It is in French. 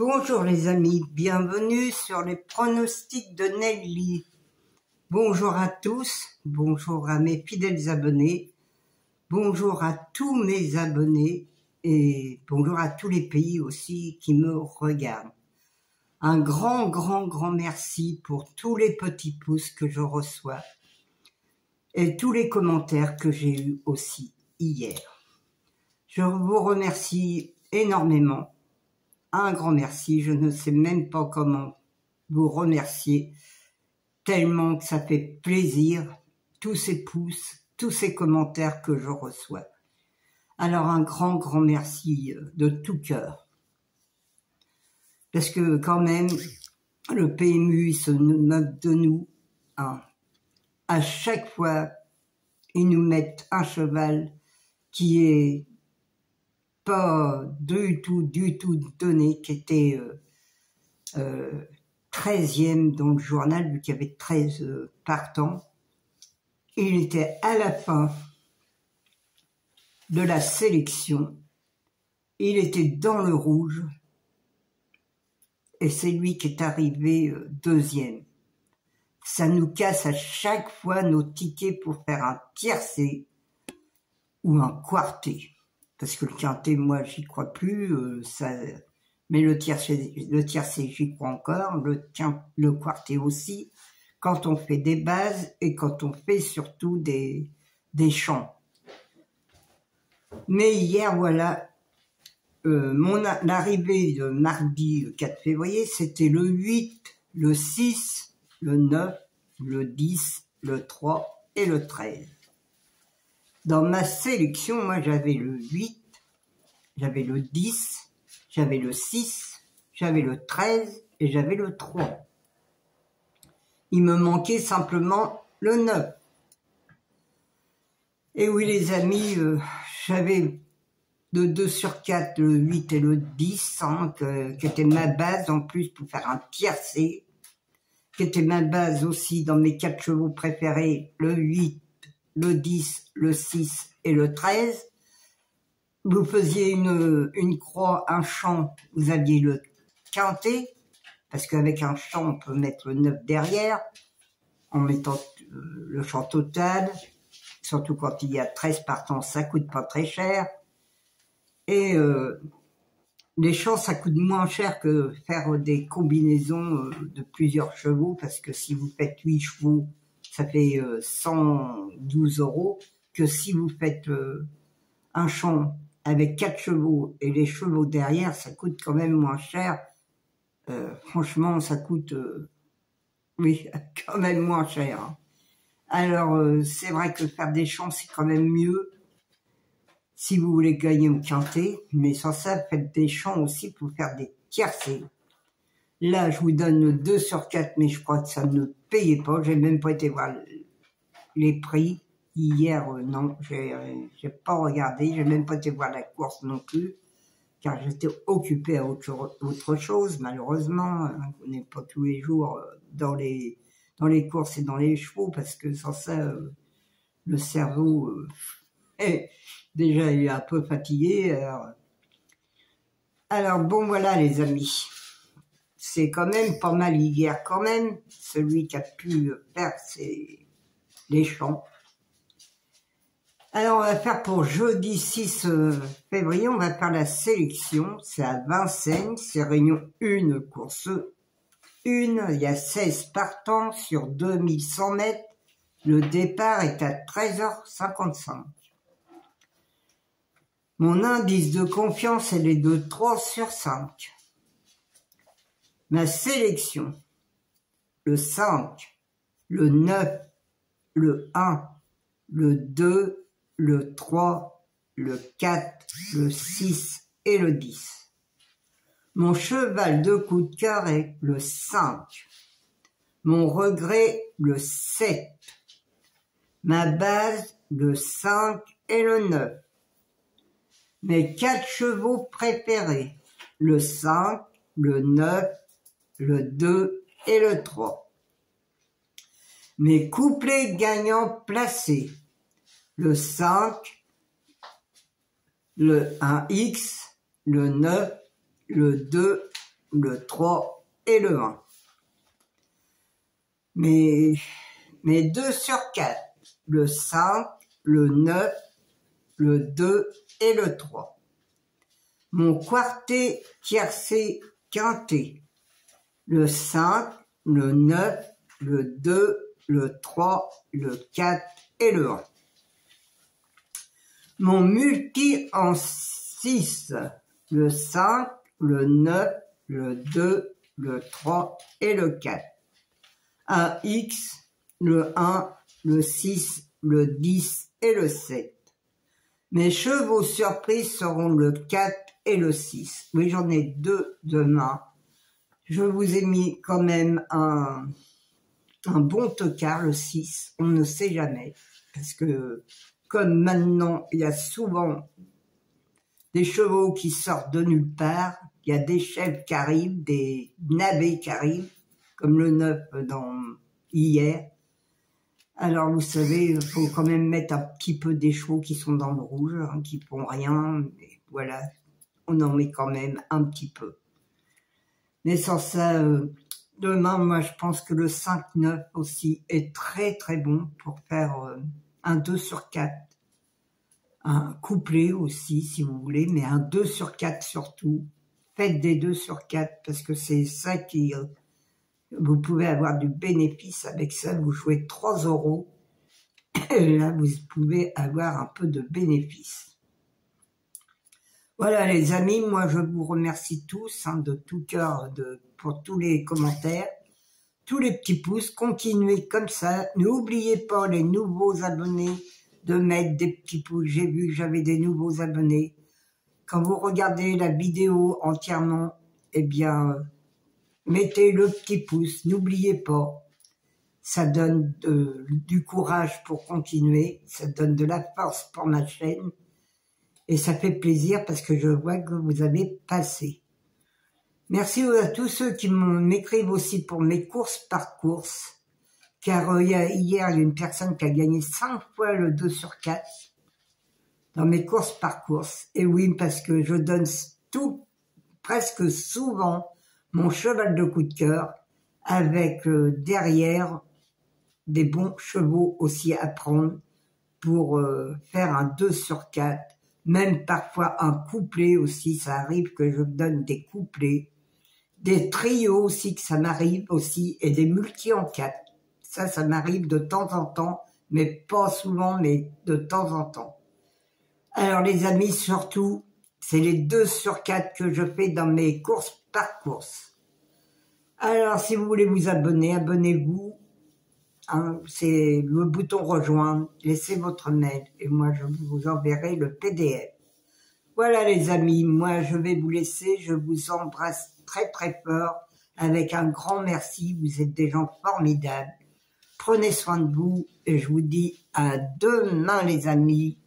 Bonjour les amis, bienvenue sur les pronostics de Nelly. Bonjour à tous, bonjour à mes fidèles abonnés, bonjour à tous mes abonnés et bonjour à tous les pays aussi qui me regardent. Un grand merci pour tous les petits pouces que je reçois et tous les commentaires que j'ai eus aussi hier. Je vous remercie énormément. Un grand merci, je ne sais même pas comment vous remercier, tellement que ça fait plaisir, tous ces pouces, tous ces commentaires que je reçois. Alors un grand merci de tout cœur. Parce que quand même, le PMU, il se moque de nous. Hein. À chaque fois, ils nous mettent un cheval qui est pas du tout donné, qui était 13e dans le journal, vu qu'il y avait 13 partants. Il était à la fin de la sélection, il était dans le rouge, et c'est lui qui est arrivé deuxième. Ça nous casse à chaque fois nos tickets pour faire un tiercé ou un quarté. Parce que le quintet, moi, j'y crois plus. Mais le tiercé, j'y crois encore. Le quartet aussi. Quand on fait des bases et quand on fait surtout des chants. Mais hier, voilà, l'arrivée de mardi 4 février, c'était le 8, le 6, le 9, le 10, le 3 et le 13. Dans ma sélection, moi, j'avais le 8, j'avais le 10, j'avais le 6, j'avais le 13 et j'avais le 3. Il me manquait simplement le 9. Et oui, les amis, j'avais de 2 sur 4, le 8 et le 10, hein, qui était ma base en plus pour faire un tiercé, qui était ma base aussi dans mes 4 chevaux préférés, le 8, le 10, le 6 et le 13. Vous faisiez une croix, un champ, vous aviez le quintet, parce qu'avec un champ, on peut mettre le 9 derrière, en mettant le champ total, surtout quand il y a 13 partants, ça coûte pas très cher. Et les champs, ça coûte moins cher que faire des combinaisons de plusieurs chevaux, parce que si vous faites 8 chevaux, ça fait 112 €, que si vous faites un champ avec 4 chevaux et les chevaux derrière, ça coûte quand même moins cher. Franchement, ça coûte, oui, quand même moins cher. Hein. Alors, c'est vrai que faire des champs, c'est quand même mieux si vous voulez gagner au quintet, mais sans ça, faites des champs aussi pour faire des tiercés. Là, je vous donne le 2 sur 4, mais je crois que ça ne payait pas. J'ai même pas été voir les prix. Hier, non, j'ai pas regardé. J'ai même pas été voir la course non plus, car j'étais occupé à autre chose, malheureusement. On n'est pas tous les jours dans les courses et dans les chevaux, parce que sans ça, le cerveau déjà il est un peu fatigué. Alors bon, voilà les amis. C'est quand même pas mal hier, quand même, celui qui a pu faire les champs. Alors on va faire pour jeudi 6 février, on va faire la sélection. C'est à Vincennes, c'est réunion 1, course 1. Il y a 16 partants sur 2100 mètres. Le départ est à 13h55. Mon indice de confiance, elle est de 3 sur 5. Ma sélection, le 5, le 9, le 1, le 2, le 3, le 4, le 6 et le 10. Mon cheval de coup de cœur est le 5. Mon regret, le 7. Ma base, le 5 et le 9. Mes 4 chevaux préférés, le 5, le 9, le 2 et le 3. Mes couplets gagnants placés, le 5, le 1X, le 9, le 2 le 3 et le 1. Mes 2 sur 4, le 5, le 9, le 2 et le 3. Mon quartet, tiercé, quintet, le 5, le 9, le 2, le 3, le 4 et le 1. Mon multi en 6, le 5, le 9, le 2, le 3 et le 4. Un X, le 1, le 6, le 10 et le 7. Mes chevaux surprises seront le 4 et le 6. Oui, j'en ai 2 demain. Je vous ai mis quand même un bon tocard, le 6. On ne sait jamais. Parce que, comme maintenant, il y a souvent des chevaux qui sortent de nulle part. Il y a des chèvres qui arrivent, des navets qui arrivent, comme le 9 hier. Alors, vous savez, il faut quand même mettre un petit peu des chevaux qui sont dans le rouge, hein, qui font rien. Mais voilà, on en met quand même un petit peu. Mais sans ça, demain, moi, je pense que le 5-9 aussi est très très bon pour faire un 2 sur 4. Un couplet aussi, si vous voulez, mais un 2 sur 4 surtout. Faites des 2 sur 4 parce que c'est ça qui... vous pouvez avoir du bénéfice avec ça. Vous jouez 3 €. Et là, vous pouvez avoir un peu de bénéfice. Voilà les amis, moi je vous remercie tous de tout cœur pour tous les commentaires, tous les petits pouces. Continuez comme ça. N'oubliez pas les nouveaux abonnés de mettre des petits pouces. J'ai vu que j'avais des nouveaux abonnés. Quand vous regardez la vidéo entièrement, eh bien, mettez le petit pouce. N'oubliez pas. Ça donne du courage pour continuer. Ça donne de la force pour ma chaîne. Et ça fait plaisir parce que je vois que vous avez passé. Merci à tous ceux qui m'écrivent aussi pour mes courses par course. Car hier, il y a une personne qui a gagné 5 fois le 2 sur 4 dans mes courses par course. Et oui, parce que je donne presque souvent mon cheval de coup de cœur avec derrière des bons chevaux aussi à prendre pour faire un 2 sur 4. Même parfois un couplet aussi, ça arrive que je donne des couplets. Des trios aussi, que ça m'arrive aussi, et des multi en 4. Ça m'arrive de temps en temps, mais pas souvent, mais de temps en temps. Alors les amis, surtout, c'est les 2 sur 4 que je fais dans mes courses par course. Alors si vous voulez vous abonner, abonnez-vous. Hein, c'est le bouton rejoindre, laissez votre mail et moi je vous enverrai le PDF. Voilà les amis, moi je vais vous laisser, je vous embrasse très très fort avec un grand merci, vous êtes des gens formidables. Prenez soin de vous et je vous dis à demain les amis.